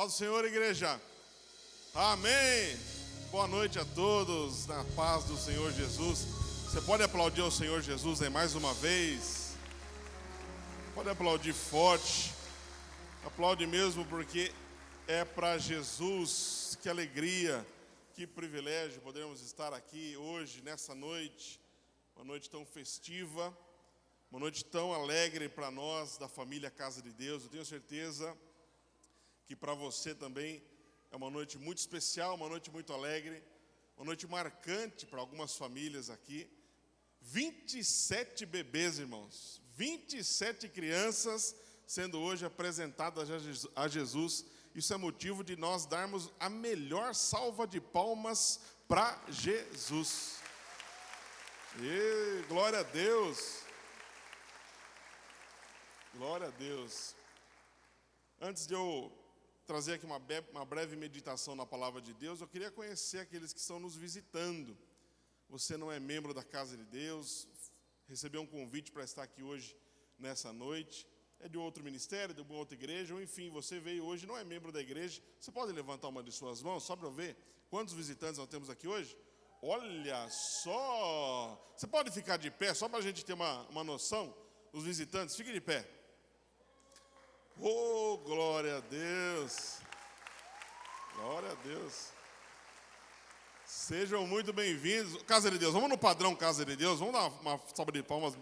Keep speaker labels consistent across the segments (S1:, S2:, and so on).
S1: Paz do Senhor, igreja. Amém. Boa noite a todos, na paz do Senhor Jesus. Você pode aplaudir ao Senhor Jesus aí mais uma vez. Pode aplaudir forte. Aplaude mesmo, porque é para Jesus. Que alegria, que privilégio podermos estar aqui hoje, nessa noite. Uma noite tão festiva, uma noite tão alegre para nós, da família Casa de Deus. Eu tenho certeza que para você também é uma noite muito especial, uma noite muito alegre, uma noite marcante para algumas famílias aqui. 27 bebês, irmãos, 27 crianças sendo hoje apresentadas a Jesus. Isso é motivo de nós darmos a melhor salva de palmas para Jesus. E glória a Deus. Glória a Deus. Antes de eu trazer aqui uma breve meditação na palavra de Deus, eu queria conhecer aqueles que estão nos visitando. Você não é membro da Casa de Deus, recebeu um convite para estar aqui hoje, nessa noite, é de outro ministério, de uma outra igreja, ou enfim, você veio hoje, não é membro da igreja. Você pode levantar uma de suas mãos, só para eu ver quantos visitantes nós temos aqui hoje? Olha só! Você pode ficar de pé, só para a gente ter uma noção, os visitantes, fique de pé. Oh, glória a Deus! Glória a Deus! Sejam muito bem-vindos. Casa de Deus, vamos no padrão Casa de Deus, vamos dar uma salva de palmas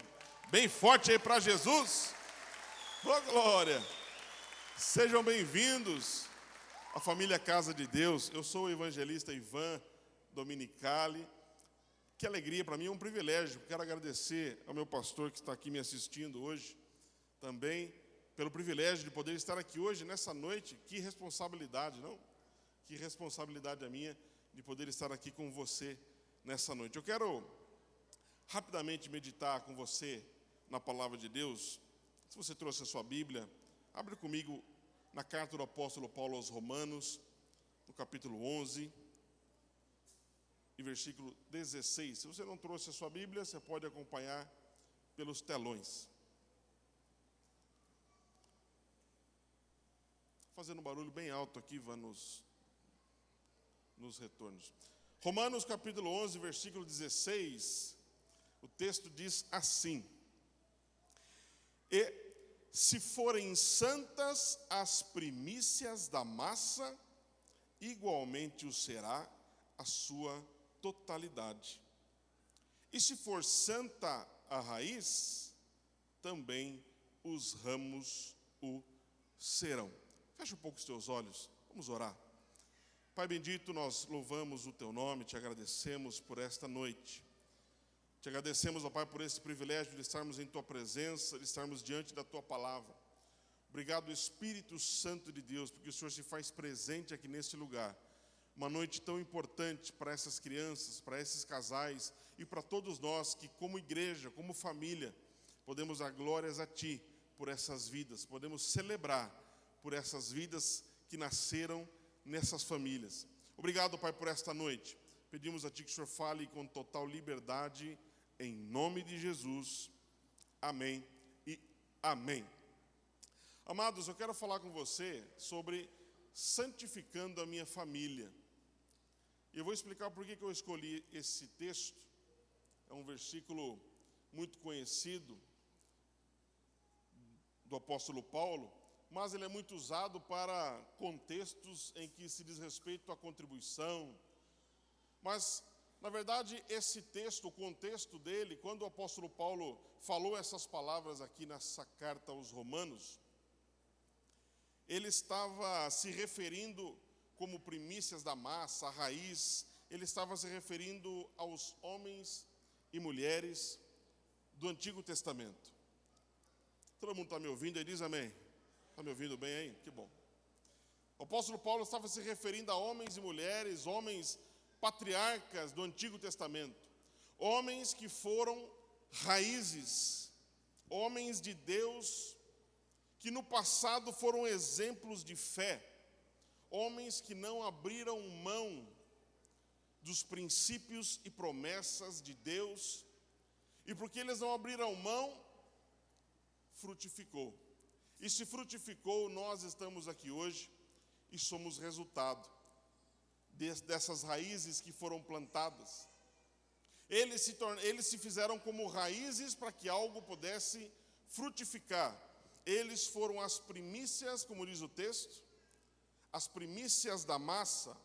S1: bem forte aí para Jesus. Oh, glória! Sejam bem-vindos à família Casa de Deus. Eu sou o evangelista Ivan Dominicali. Que alegria para mim, é um privilégio. Quero agradecer ao meu pastor que está aqui me assistindo hoje também, pelo privilégio de poder estar aqui hoje, nessa noite. Que responsabilidade, não? Que responsabilidade a minha de poder estar aqui com você nessa noite. Eu quero rapidamente meditar com você na palavra de Deus. Se você trouxe a sua Bíblia, abre comigo na carta do apóstolo Paulo aos Romanos, no capítulo 11, e versículo 16. Se você não trouxe a sua Bíblia, você pode acompanhar pelos telões. Fazendo um barulho bem alto aqui, Ivan, nos retornos. Romanos capítulo 11, versículo 16, o texto diz assim: E se forem santas as primícias da massa, igualmente o será a sua totalidade. E se for santa a raiz, também os ramos o serão. Fecha um pouco os teus olhos, vamos orar. Pai bendito, nós louvamos o teu nome, te agradecemos por esta noite. Te agradecemos, ó Pai, por esse privilégio de estarmos em tua presença, de estarmos diante da tua palavra. Obrigado, Espírito Santo de Deus, porque o Senhor se faz presente aqui nesse lugar. Uma noite tão importante para essas crianças, para esses casais e para todos nós que, como igreja, como família, podemos dar glórias a Ti por essas vidas, podemos celebrar por essas vidas que nasceram nessas famílias. Obrigado, Pai, por esta noite. Pedimos a Ti que o Senhor fale com total liberdade, em nome de Jesus. Amém e amém. Amados, eu quero falar com você sobre santificando a minha família. E eu vou explicar por que eu escolhi esse texto. É um versículo muito conhecido do apóstolo Paulo, mas ele é muito usado para contextos em que se diz respeito à contribuição. Mas, na verdade, esse texto, o contexto dele, quando o apóstolo Paulo falou essas palavras aqui nessa carta aos Romanos, ele estava se referindo como primícias da massa, a raiz, ele estava se referindo aos homens e mulheres do Antigo Testamento. Todo mundo está me ouvindo? Ele diz amém. Está me ouvindo bem aí? Que bom. O apóstolo Paulo estava se referindo a homens e mulheres, homens patriarcas do Antigo Testamento, homens que foram raízes, homens de Deus, que no passado foram exemplos de fé, homens que não abriram mão dos princípios e promessas de Deus, e porque eles não abriram mão, frutificou. E se frutificou, nós estamos aqui hoje, e somos resultado dessas raízes que foram plantadas. Eles se fizeram como raízes para que algo pudesse frutificar. Eles foram as primícias, como diz o texto, as primícias da massa.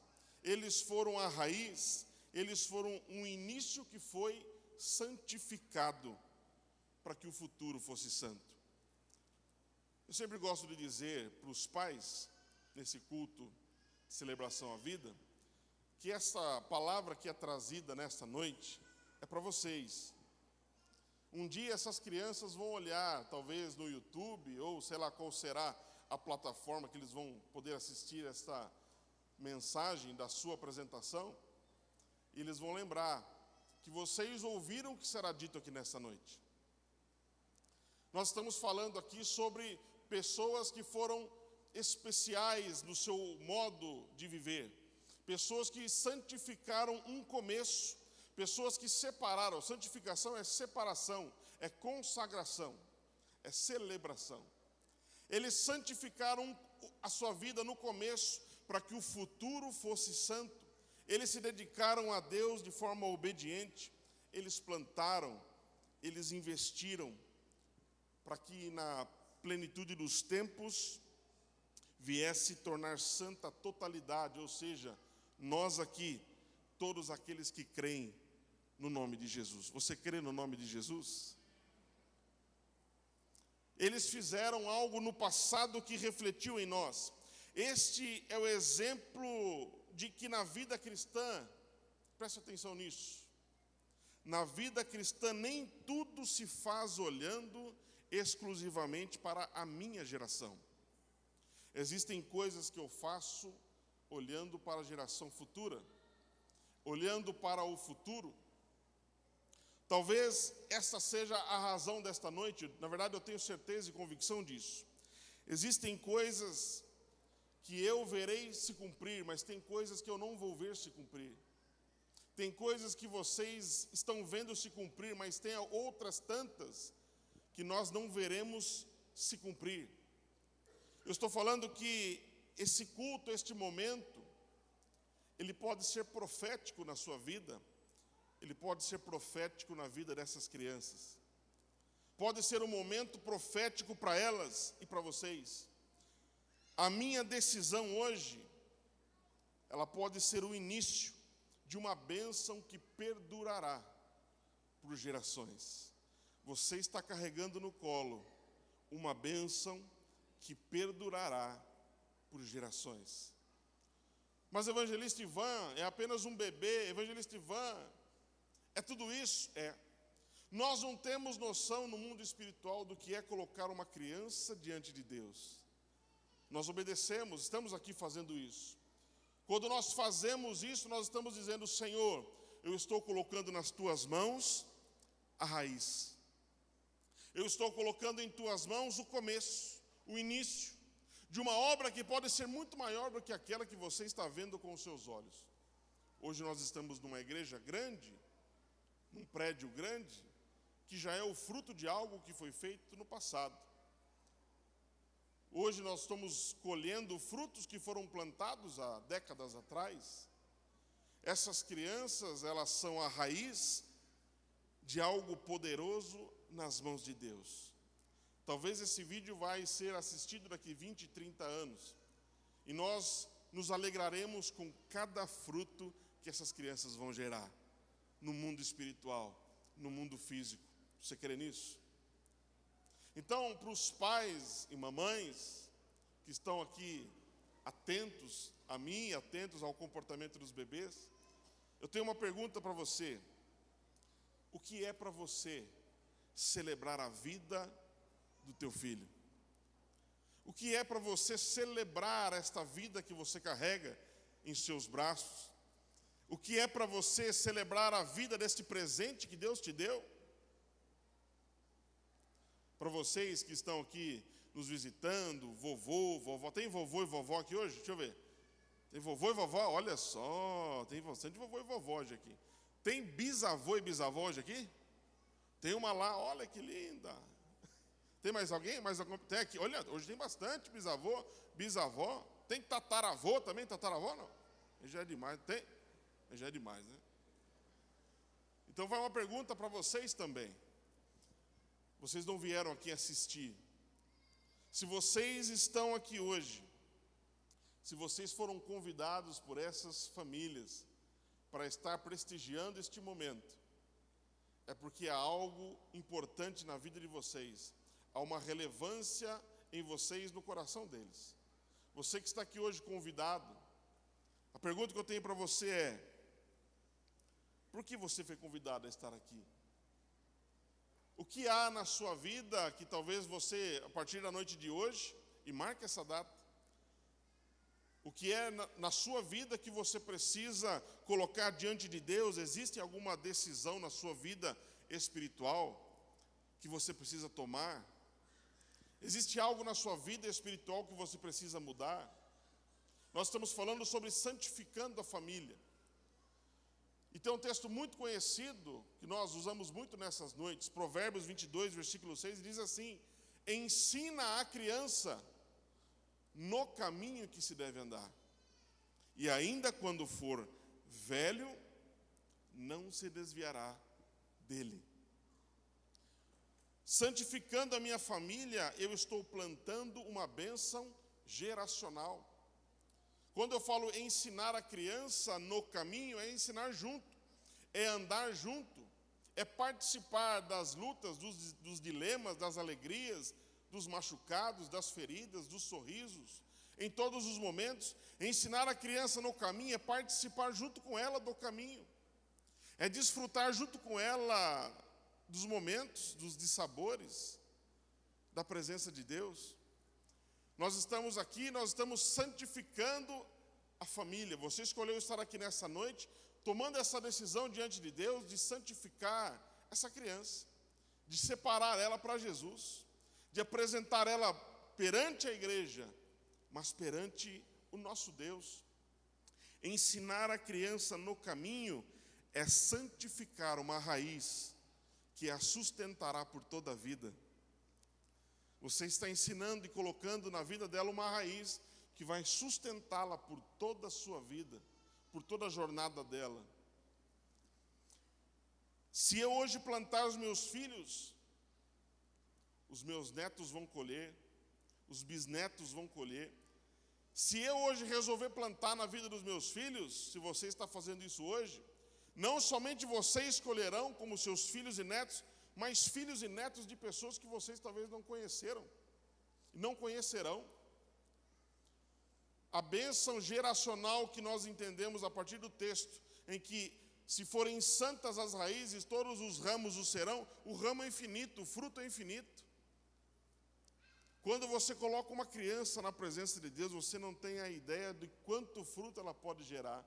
S1: Eles foram a raiz, eles foram um início que foi santificado para que o futuro fosse santo. Eu sempre gosto de dizer para os pais, nesse culto de celebração à vida, que essa palavra que é trazida nesta noite é para vocês. Um dia essas crianças vão olhar, talvez no YouTube, ou sei lá qual será a plataforma que eles vão poder assistir esta mensagem da sua apresentação, e eles vão lembrar que vocês ouviram o que será dito aqui nessa noite. Nós estamos falando aqui sobre pessoas que foram especiais no seu modo de viver, pessoas que santificaram um começo, pessoas que separaram. Santificação é separação, é consagração, é celebração. Eles santificaram a sua vida no começo para que o futuro fosse santo. Eles se dedicaram a Deus de forma obediente. Eles plantaram, eles investiram para que na plenitude dos tempos viesse tornar santa a totalidade, ou seja, nós aqui, todos aqueles que creem no nome de Jesus. Você crê no nome de Jesus? Eles fizeram algo no passado que refletiu em nós. Este é o exemplo de que na vida cristã, preste atenção nisso, na vida cristã nem tudo se faz olhando exclusivamente para a minha geração. Existem coisas que eu faço olhando para a geração futura, olhando para o futuro. Talvez essa seja a razão desta noite. Na verdade, eu tenho certeza e convicção disso. Existem coisas que eu verei se cumprir, mas tem coisas que eu não vou ver se cumprir. Tem coisas que vocês estão vendo se cumprir, mas tem outras tantas que nós não veremos se cumprir. Eu estou falando que esse culto, este momento, ele pode ser profético na sua vida, ele pode ser profético na vida dessas crianças. Pode ser um momento profético para elas e para vocês. A minha decisão hoje, ela pode ser o início de uma bênção que perdurará por gerações. Você está carregando no colo uma bênção que perdurará por gerações. Mas evangelista Ivan é apenas um bebê, evangelista Ivan é tudo isso? É. Nós não temos noção no mundo espiritual do que é colocar uma criança diante de Deus. Nós obedecemos, estamos aqui fazendo isso. Quando nós fazemos isso, nós estamos dizendo: Senhor, eu estou colocando nas tuas mãos a raiz. Eu estou colocando em tuas mãos o começo, o início de uma obra que pode ser muito maior do que aquela que você está vendo com os seus olhos. Hoje nós estamos numa igreja grande, num prédio grande, que já é o fruto de algo que foi feito no passado. Hoje nós estamos colhendo frutos que foram plantados há décadas atrás. Essas crianças, elas são a raiz de algo poderoso nas mãos de Deus. Talvez esse vídeo vai ser assistido daqui 20, 30 anos. E nós nos alegraremos com cada fruto que essas crianças vão gerar no mundo espiritual, no mundo físico. Você crê nisso? Então, para os pais e mamães que estão aqui atentos a mim, atentos ao comportamento dos bebês, eu tenho uma pergunta para você. O que é para você celebrar a vida do teu filho? O que é para você celebrar esta vida que você carrega em seus braços? O que é para você celebrar a vida deste presente que Deus te deu? Para vocês que estão aqui nos visitando, vovô, vovó, tem vovô e vovó aqui hoje? Deixa eu ver. Tem vovô e vovó? Olha só, tem bastante vovô e vovó hoje aqui. Tem bisavô e bisavó hoje aqui? Tem uma lá, olha que linda. Tem mais alguém? Mais algum? Tem aqui, olha, hoje tem bastante bisavô, bisavó. Tem tataravô também? Tataravô não? Já é demais. Tem? Já é demais, né? Então vai uma pergunta para vocês também. Vocês não vieram aqui assistir. Se vocês estão aqui hoje, se vocês foram convidados por essas famílias para estar prestigiando este momento, é porque há algo importante na vida de vocês. Há uma relevância em vocês no coração deles. Você que está aqui hoje convidado, a pergunta que eu tenho para você é: por que você foi convidado a estar aqui? O que há na sua vida que talvez você, a partir da noite de hoje, e marque essa data, o que é na sua vida que você precisa colocar diante de Deus? Existe alguma decisão na sua vida espiritual que você precisa tomar? Existe algo na sua vida espiritual que você precisa mudar? Nós estamos falando sobre santificando a família. E tem um texto muito conhecido, que nós usamos muito nessas noites, Provérbios 22, versículo 6, diz assim: ensina a criança no caminho que se deve andar, e ainda quando for velho, não se desviará dele. Santificando a minha família, eu estou plantando uma bênção geracional. Quando eu falo ensinar a criança no caminho, é ensinar junto, é andar junto, é participar das lutas, dos dilemas, das alegrias, dos machucados, das feridas, dos sorrisos, em todos os momentos. Ensinar a criança no caminho é participar junto com ela do caminho, é desfrutar junto com ela dos momentos, dos dissabores da presença de Deus. Nós estamos aqui, nós estamos santificando a família. Você escolheu estar aqui nessa noite, tomando essa decisão diante de Deus, de santificar essa criança, de separar ela para Jesus, de apresentar ela perante a igreja, mas perante o nosso Deus. Ensinar a criança no caminho é santificar uma raiz que a sustentará por toda a vida. Você está ensinando e colocando na vida dela uma raiz que vai sustentá-la por toda a sua vida, por toda a jornada dela. Se eu hoje plantar os meus filhos, os meus netos vão colher, os bisnetos vão colher. Se eu hoje resolver plantar na vida dos meus filhos, se você está fazendo isso hoje, não somente vocês colherão, como seus filhos e netos, mas filhos e netos de pessoas que vocês talvez não conheceram, não conhecerão. A bênção geracional que nós entendemos a partir do texto, em que se forem santas as raízes, todos os ramos o serão, o ramo é infinito, o fruto é infinito. Quando você coloca uma criança na presença de Deus, você não tem a ideia de quanto fruto ela pode gerar.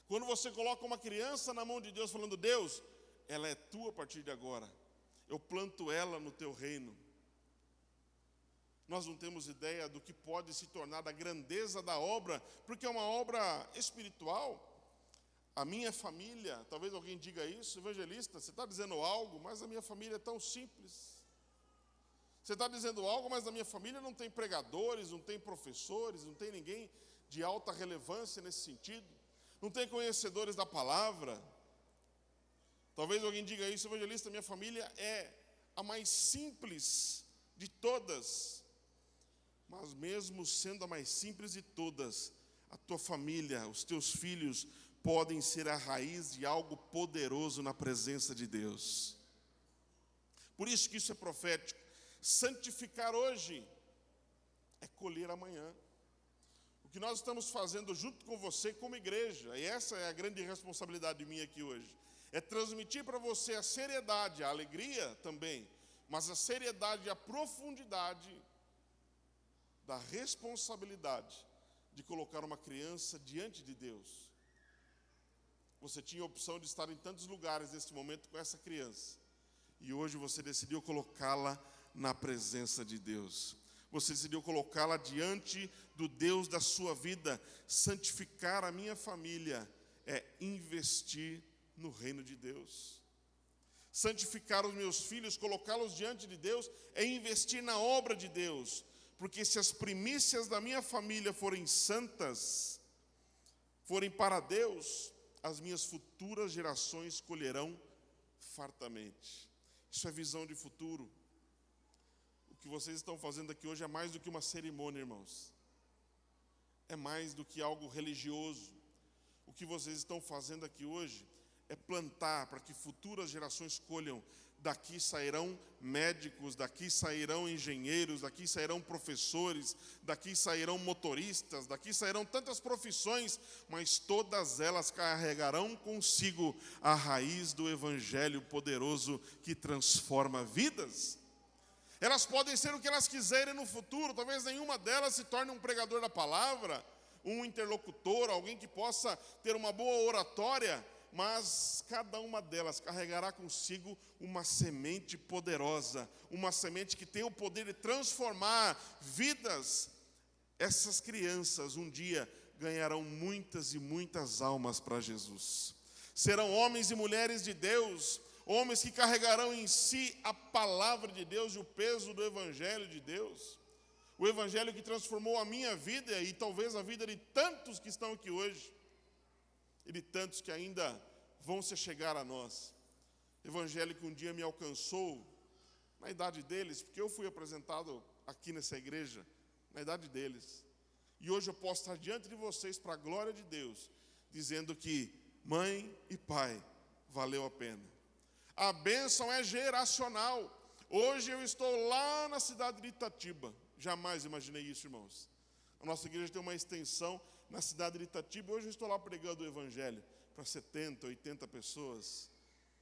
S1: Quando você coloca uma criança na mão de Deus, falando: Deus, ela é tua a partir de agora, eu planto ela no teu reino. Nós não temos ideia do que pode se tornar, da grandeza da obra, porque é uma obra espiritual. A minha família, talvez alguém diga isso: evangelista, você está dizendo algo, mas a minha família é tão simples. Você está dizendo algo, mas na minha família não tem pregadores, não tem professores, não tem ninguém de alta relevância nesse sentido, não tem conhecedores da palavra. Talvez alguém diga isso: evangelista, minha família é a mais simples de todas. Mas mesmo sendo a mais simples de todas, a tua família, os teus filhos, podem ser a raiz de algo poderoso na presença de Deus. Por isso que isso é profético. Santificar hoje é colher amanhã. O que nós estamos fazendo junto com você como igreja, e essa é a grande responsabilidade minha aqui hoje, é transmitir para você a seriedade, a alegria também, mas a seriedade e a profundidade da responsabilidade de colocar uma criança diante de Deus. Você tinha a opção de estar em tantos lugares neste momento com essa criança, e hoje você decidiu colocá-la na presença de Deus. Você decidiu colocá-la diante do Deus da sua vida. Santificar a minha família é investir no reino de Deus. Santificar os meus filhos, colocá-los diante de Deus, é investir na obra de Deus. porque se as primícias da minha família forem santas, forem para Deus, as minhas futuras gerações colherão fartamente. Isso é visão de futuro. O que vocês estão fazendo aqui hoje é mais do que uma cerimônia, irmãos. É mais do que algo religioso. O que vocês estão fazendo aqui hoje é plantar para que futuras gerações colham. Daqui sairão médicos, daqui sairão engenheiros, daqui sairão professores, daqui sairão motoristas, daqui sairão tantas profissões, mas todas elas carregarão consigo a raiz do evangelho poderoso que transforma vidas. Elas podem ser o que elas quiserem no futuro, talvez nenhuma delas se torne um pregador da palavra, um interlocutor, alguém que possa ter uma boa oratória, mas cada uma delas carregará consigo uma semente poderosa, uma semente que tem o poder de transformar vidas. Essas crianças um dia ganharão muitas e muitas almas para Jesus. Serão homens e mulheres de Deus, homens que carregarão em si a palavra de Deus e o peso do Evangelho de Deus. O Evangelho que transformou a minha vida e talvez a vida de tantos que estão aqui hoje. E de tantos que ainda vão se chegar a nós. Evangelho que um dia me alcançou na idade deles, porque eu fui apresentado aqui nessa igreja na idade deles. E hoje eu posso estar diante de vocês para a glória de Deus, dizendo que mãe e pai valeu a pena. A bênção é geracional. Hoje eu estou lá na cidade de Itatiba. Jamais imaginei isso, irmãos. A nossa igreja tem uma extensão na cidade de Itatiba. Hoje eu estou lá pregando o evangelho para 70, 80 pessoas.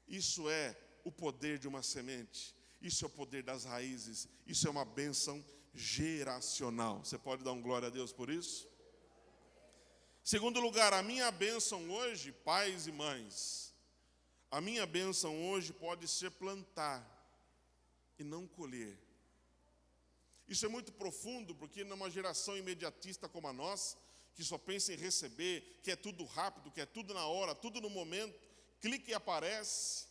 S1: Isso é o poder de uma semente. Isso é o poder das raízes. Isso é uma bênção geracional. Você pode dar um glória a Deus por isso? Segundo lugar, a minha bênção hoje, pais e mães, a minha bênção hoje pode ser plantar e não colher. Isso é muito profundo, porque numa geração imediatista como a nossa, que só pensa em receber, que é tudo rápido, que é tudo na hora, tudo no momento, clica e aparece.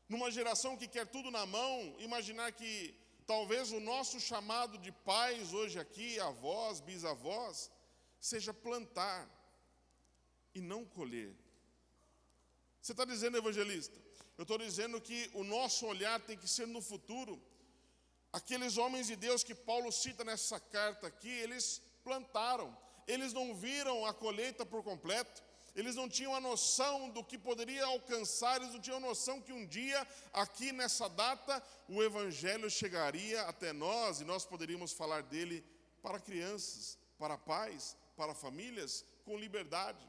S1: Numa geração que quer tudo na mão, imaginar que talvez o nosso chamado de pais hoje aqui, avós, bisavós, seja plantar e não colher. Você está dizendo, evangelista? Eu estou dizendo que o nosso olhar tem que ser no futuro. Aqueles homens de Deus que Paulo cita nessa carta aqui, eles plantaram. Eles não viram a colheita por completo. Eles não tinham a noção do que poderia alcançar. Eles não tinham noção que um dia, aqui nessa data, o evangelho chegaria até nós e nós poderíamos falar dele para crianças, para pais, para famílias, com liberdade.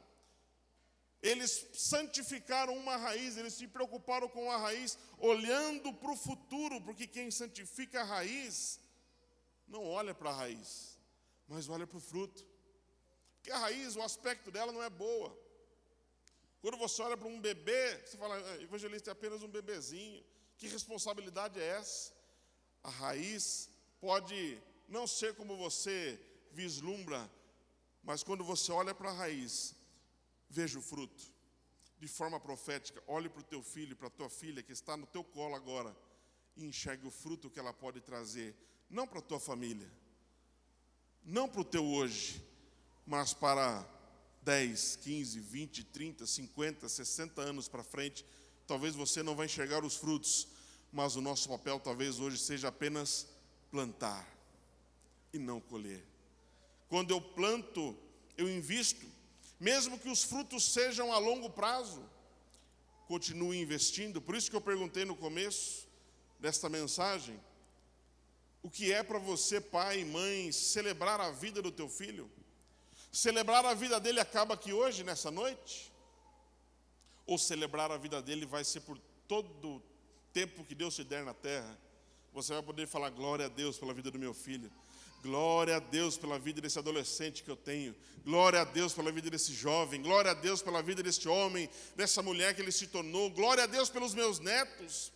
S1: Eles santificaram uma raiz, eles se preocuparam com a raiz, olhando para o futuro, porque quem santifica a raiz, não olha para a raiz, mas olha para o fruto. Porque a raiz, o aspecto dela não é boa. Quando você olha para um bebê, você fala, evangelista é apenas um bebezinho, que responsabilidade é essa? A raiz pode não ser como você vislumbra, mas quando você olha para a raiz, veja o fruto, de forma profética. Olhe para o teu filho, para a tua filha que está no teu colo agora e enxergue o fruto que ela pode trazer, não para a tua família, não para o teu hoje, mas para 10, 15, 20, 30, 50, 60 anos para frente. Talvez você não vai enxergar os frutos, mas o nosso papel talvez hoje seja apenas plantar e não colher. Quando eu planto, eu invisto. Mesmo que os frutos sejam a longo prazo, continue investindo. Por isso que eu perguntei no começo desta mensagem, o que é para você, pai e mãe, celebrar a vida do teu filho? Celebrar a vida dele acaba aqui hoje, nessa noite? Ou celebrar a vida dele vai ser por todo o tempo que Deus te der na terra? Você vai poder falar glória a Deus pela vida do meu filho. Glória a Deus pela vida desse adolescente que eu tenho. Glória a Deus pela vida desse jovem. Glória a Deus pela vida deste homem, dessa mulher que ele se tornou. Glória a Deus pelos meus netos.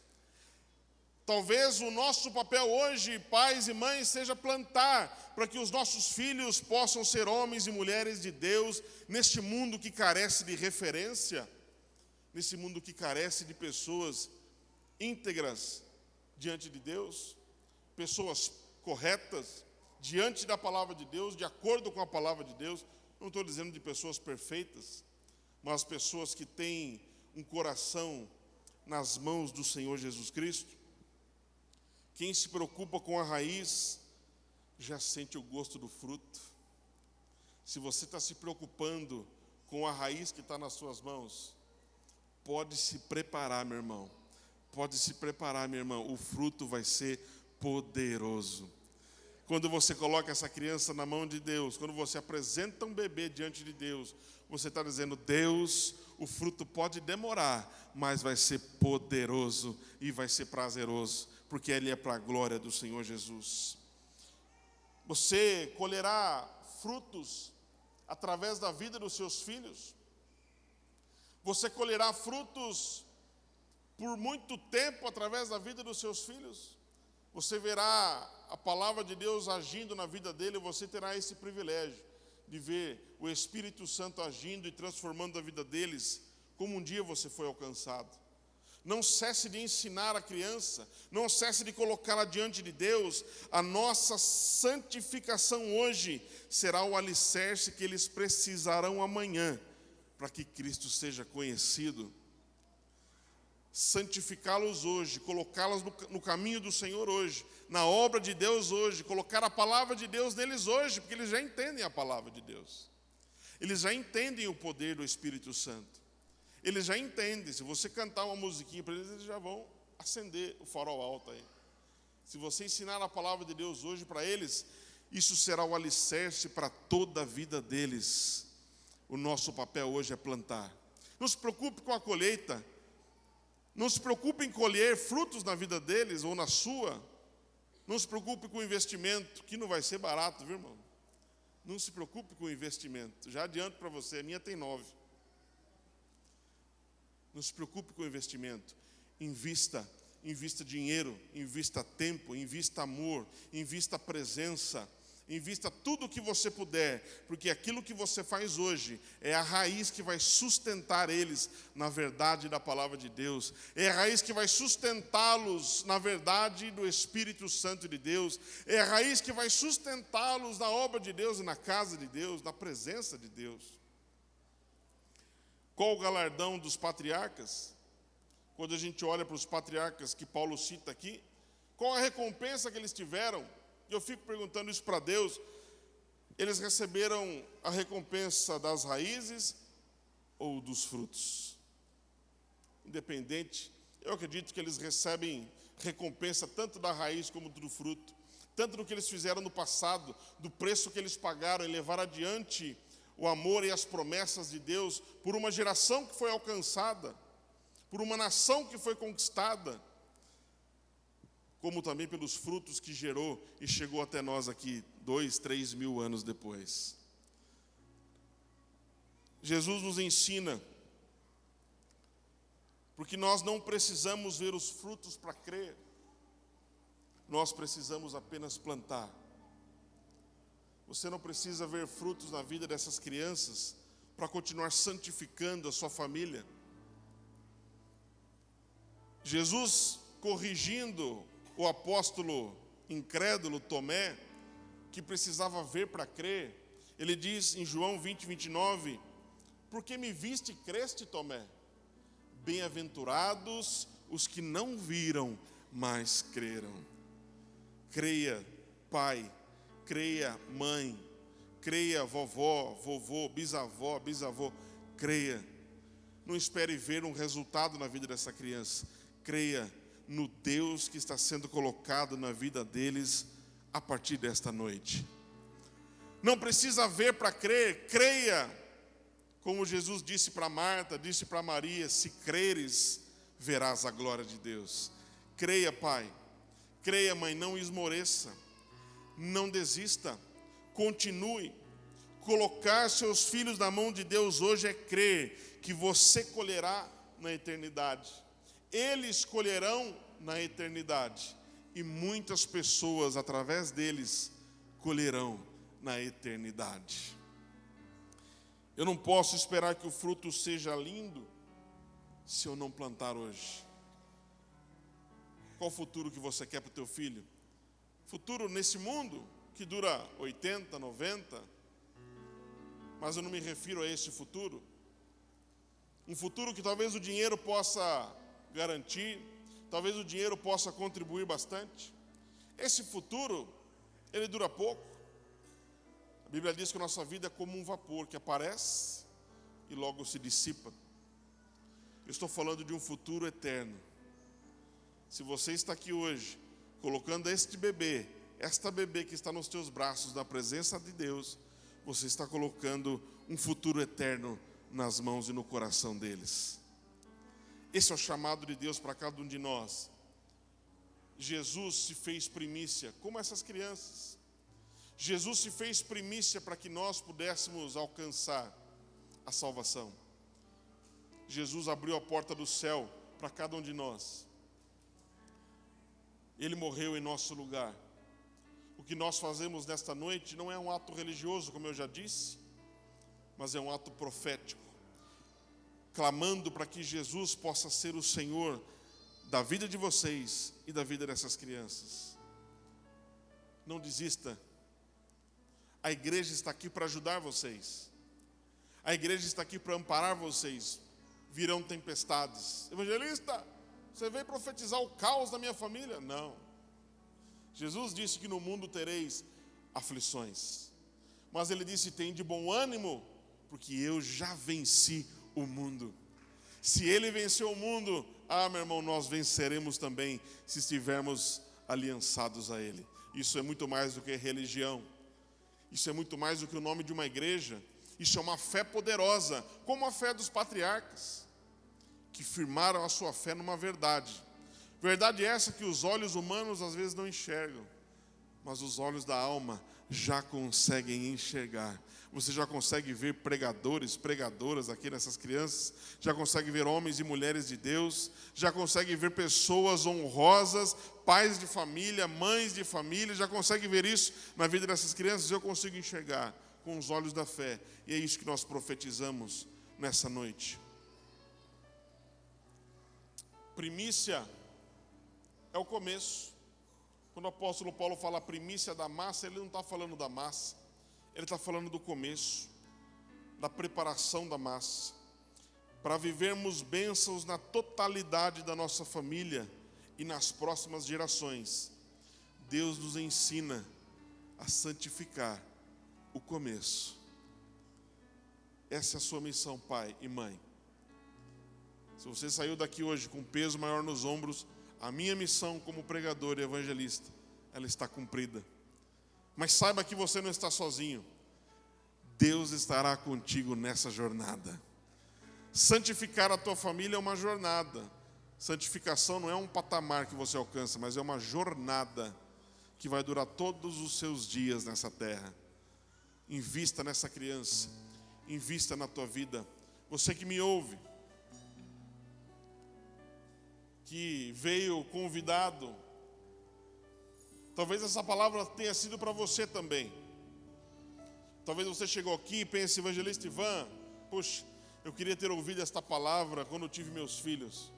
S1: Talvez o nosso papel hoje, pais e mães, seja plantar para que os nossos filhos possam ser homens e mulheres de Deus neste mundo que carece de referência, nesse mundo que carece de pessoas íntegras diante de Deus, pessoas corretas. diante da palavra de Deus, de acordo com a palavra de Deus. Não estou dizendo de pessoas perfeitas, mas pessoas que têm um coração nas mãos do Senhor Jesus Cristo. Quem se preocupa com a raiz, já sente o gosto do fruto. Se você está se preocupando com a raiz que está nas suas mãos, pode se preparar, meu irmão. Pode se preparar, minha irmã. O fruto vai ser poderoso. Quando você coloca essa criança na mão de Deus, quando você apresenta um bebê diante de Deus, você está dizendo: Deus, o fruto pode demorar, mas vai ser poderoso e vai ser prazeroso, porque ele é para a glória do Senhor Jesus. Você colherá frutos através da vida dos seus filhos. Você colherá frutos por muito tempo através da vida dos seus filhos. Você verá a palavra de Deus agindo na vida dele, e você terá esse privilégio de ver o Espírito Santo agindo e transformando a vida deles, como um dia você foi alcançado. Não cesse de ensinar a criança, não cesse de colocá-la diante de Deus. A nossa santificação hoje será o alicerce que eles precisarão amanhã, para que Cristo seja conhecido. Santificá-los hoje, colocá-los no caminho do Senhor hoje, na obra de Deus hoje, colocar a palavra de Deus neles hoje, porque eles já entendem a palavra de Deus. Eles já entendem o poder do Espírito Santo. Eles já entendem. Se você cantar uma musiquinha para eles, eles já vão acender o farol alto aí. Se você ensinar a palavra de Deus hoje para eles, isso será o alicerce para toda a vida deles. O nosso papel hoje é plantar. Não se preocupe com a colheita. Não se preocupe em colher frutos na vida deles ou na sua. Não se preocupe com o investimento, que não vai ser barato, viu, irmão? Não se preocupe com o investimento. Já adianto para você, a minha tem 9. Não se preocupe com o investimento. Invista dinheiro, invista tempo, invista amor, invista presença. Invista tudo o que você puder, porque aquilo que você faz hoje é a raiz que vai sustentar eles na verdade da palavra de Deus. É a raiz que vai sustentá-los na verdade do Espírito Santo de Deus. É a raiz que vai sustentá-los na obra de Deus e na casa de Deus, na presença de Deus. Qual o galardão dos patriarcas? Quando a gente olha para os patriarcas que Paulo cita aqui, qual a recompensa que eles tiveram? Eu fico perguntando isso para Deus. Eles receberam a recompensa das raízes ou dos frutos? Independente, eu acredito que eles recebem recompensa tanto da raiz como do fruto, tanto do que eles fizeram no passado, do preço que eles pagaram em levar adiante o amor e as promessas de Deus por uma geração que foi alcançada, por uma nação que foi conquistada, como também pelos frutos que gerou e chegou até nós aqui 2, 3 mil anos depois. Jesus nos ensina, porque nós não precisamos ver os frutos para crer, nós precisamos apenas plantar. Você não precisa ver frutos na vida dessas crianças para continuar santificando a sua família. Jesus corrigindo o apóstolo incrédulo Tomé, que precisava ver para crer, ele diz em João 20, 29, porque me viste e creste, Tomé? Bem-aventurados os que não viram, mas creram. Creia, pai, creia, mãe, creia, vovó, vovô, bisavó, bisavô, creia. Não espere ver um resultado na vida dessa criança, creia no Deus que está sendo colocado na vida deles a partir desta noite. Não precisa ver para crer, creia. Como Jesus disse para Marta, disse para Maria, se creres, verás a glória de Deus. Creia, pai. Creia, mãe, não esmoreça. Não desista. Continue. Colocar seus filhos na mão de Deus hoje é crer que você colherá na eternidade. Eles colherão na eternidade. E muitas pessoas, através deles, colherão na eternidade. Eu não posso esperar que o fruto seja lindo se eu não plantar hoje. Qual o futuro que você quer para o teu filho? Futuro nesse mundo? que dura 80, 90, mas eu não me refiro a esse futuro. Um futuro que talvez o dinheiro possa garantir, talvez o dinheiro possa contribuir bastante. Esse futuro, ele dura pouco. A Bíblia diz que a nossa vida é como um vapor que aparece e logo se dissipa. Eu estou falando de um futuro eterno. Se você está aqui hoje, colocando esta bebê que está nos teus braços, na presença de Deus, você está colocando um futuro eterno nas mãos e no coração deles. Esse é o chamado de Deus para cada um de nós. Jesus se fez primícia, como essas crianças. Jesus se fez primícia para que nós pudéssemos alcançar a salvação. Jesus abriu a porta do céu para cada um de nós. Ele morreu em nosso lugar. O que nós fazemos nesta noite não é um ato religioso, como eu já disse, mas é um ato profético, clamando para que Jesus possa ser o Senhor da vida de vocês e da vida dessas crianças. Não desista. A igreja está aqui para ajudar vocês. A igreja está aqui para amparar vocês. Virão tempestades. Evangelista, você veio profetizar o caos da minha família? Não. Jesus disse que no mundo tereis aflições. Mas ele disse, tem de bom ânimo, porque eu já venci o mundo. Se ele venceu o mundo, meu irmão, nós venceremos também, se estivermos aliançados a ele. Isso é muito mais do que religião. Isso é muito mais do que o nome de uma igreja. Isso é uma fé poderosa, como a fé dos patriarcas, que firmaram a sua fé numa verdade. Verdade essa que os olhos humanos às vezes não enxergam, mas os olhos da alma já conseguem enxergar. Você já consegue ver pregadores, pregadoras aqui nessas crianças, já consegue ver homens e mulheres de Deus, já consegue ver pessoas honrosas, pais de família, mães de família, já consegue ver isso na vida dessas crianças. Eu consigo enxergar com os olhos da fé, e é isso que nós profetizamos nessa noite. Primícia é o começo. Quando o apóstolo Paulo fala primícia da massa, ele não está falando da massa, ele está falando do começo, da preparação da massa, para vivermos bênçãos na totalidade da nossa família e nas próximas gerações. Deus nos ensina a santificar o começo. Essa é a sua missão, pai e mãe. Se você saiu daqui hoje com um peso maior nos ombros, a minha missão como pregador e evangelista, ela está cumprida. Mas saiba que você não está sozinho. Deus estará contigo nessa jornada. Santificar a tua família é uma jornada. Santificação não é um patamar que você alcança, mas é uma jornada que vai durar todos os seus dias nessa terra. Invista nessa criança, invista na tua vida. Você que me ouve, que veio convidado, talvez essa palavra tenha sido para você também. Talvez você chegou aqui e pense, evangelista Ivan, poxa, eu queria ter ouvido esta palavra quando eu tive meus filhos.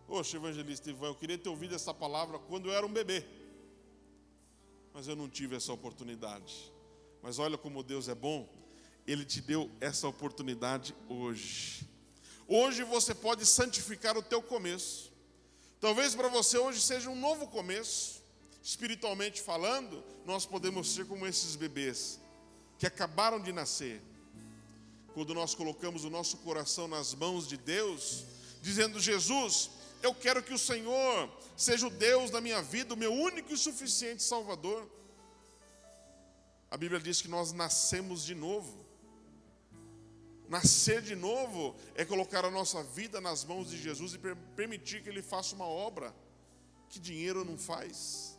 S1: Poxa, evangelista Ivan, eu queria ter ouvido essa palavra quando eu era um bebê, mas eu não tive essa oportunidade. Mas olha como Deus é bom, Ele te deu essa oportunidade hoje. Hoje você pode santificar o teu começo. Talvez para você hoje seja um novo começo. Espiritualmente falando, nós podemos ser como esses bebês que acabaram de nascer. Quando nós colocamos o nosso coração nas mãos de Deus, dizendo, Jesus, eu quero que o Senhor seja o Deus da minha vida, o meu único e suficiente Salvador. A Bíblia diz que nós nascemos de novo. Nascer de novo é colocar a nossa vida nas mãos de Jesus e permitir que Ele faça uma obra que dinheiro não faz,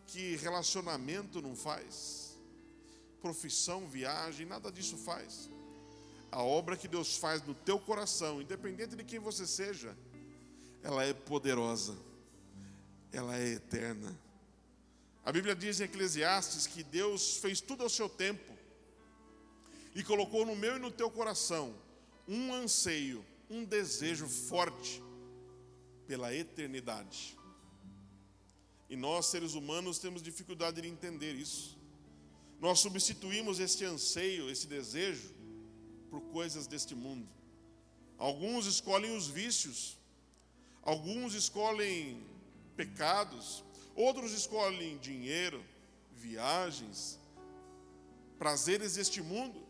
S1: que relacionamento não faz, profissão, viagem, nada disso faz. A obra que Deus faz no teu coração, independente de quem você seja, ela é poderosa, ela é eterna. A Bíblia diz em Eclesiastes que Deus fez tudo ao seu tempo e colocou no meu e no teu coração um anseio, um desejo forte pela eternidade. E nós, seres humanos, temos dificuldade de entender isso. Nós substituímos este anseio, esse desejo, por coisas deste mundo. Alguns escolhem os vícios, alguns escolhem pecados, outros escolhem dinheiro, viagens, prazeres deste mundo.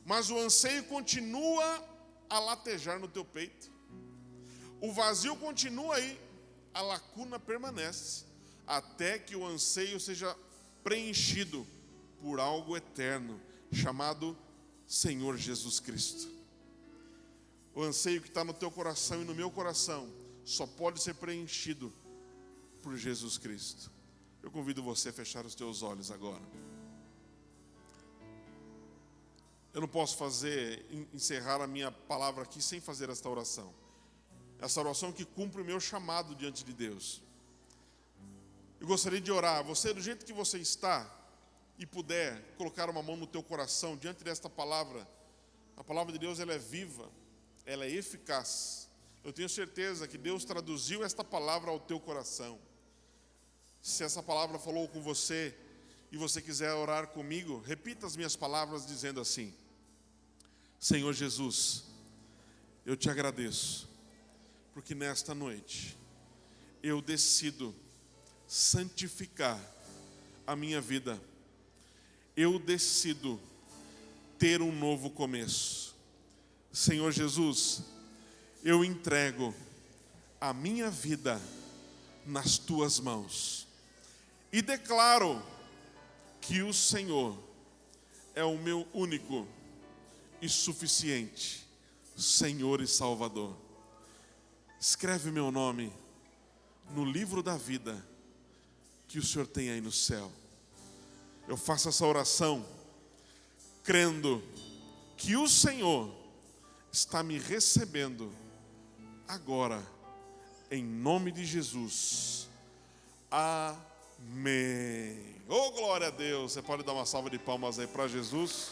S1: Mas o anseio continua a latejar no teu peito. O vazio continua aí, a lacuna permanece, até que o anseio seja preenchido por algo eterno, chamado Senhor Jesus Cristo. O anseio que está no teu coração e no meu coração só pode ser preenchido por Jesus Cristo. Eu convido você a fechar os teus olhos agora. Eu não posso encerrar a minha palavra aqui sem fazer esta oração. Essa oração que cumpre o meu chamado diante de Deus. Eu gostaria de orar, você do jeito que você está, e puder colocar uma mão no teu coração diante desta palavra. A palavra de Deus, ela é viva, ela é eficaz. Eu tenho certeza que Deus traduziu esta palavra ao teu coração. Se essa palavra falou com você e você quiser orar comigo, repita as minhas palavras dizendo assim: Senhor Jesus, eu te agradeço, porque nesta noite eu decido santificar a minha vida. Eu decido ter um novo começo. Senhor Jesus, eu entrego a minha vida nas tuas mãos e declaro que o Senhor é o meu único e suficiente Senhor e Salvador. Escreve meu nome no livro da vida que o Senhor tem aí no céu. Eu faço essa oração crendo que o Senhor está me recebendo agora, em nome de Jesus. Amém. Oh, glória a Deus. Você pode dar uma salva de palmas aí para Jesus.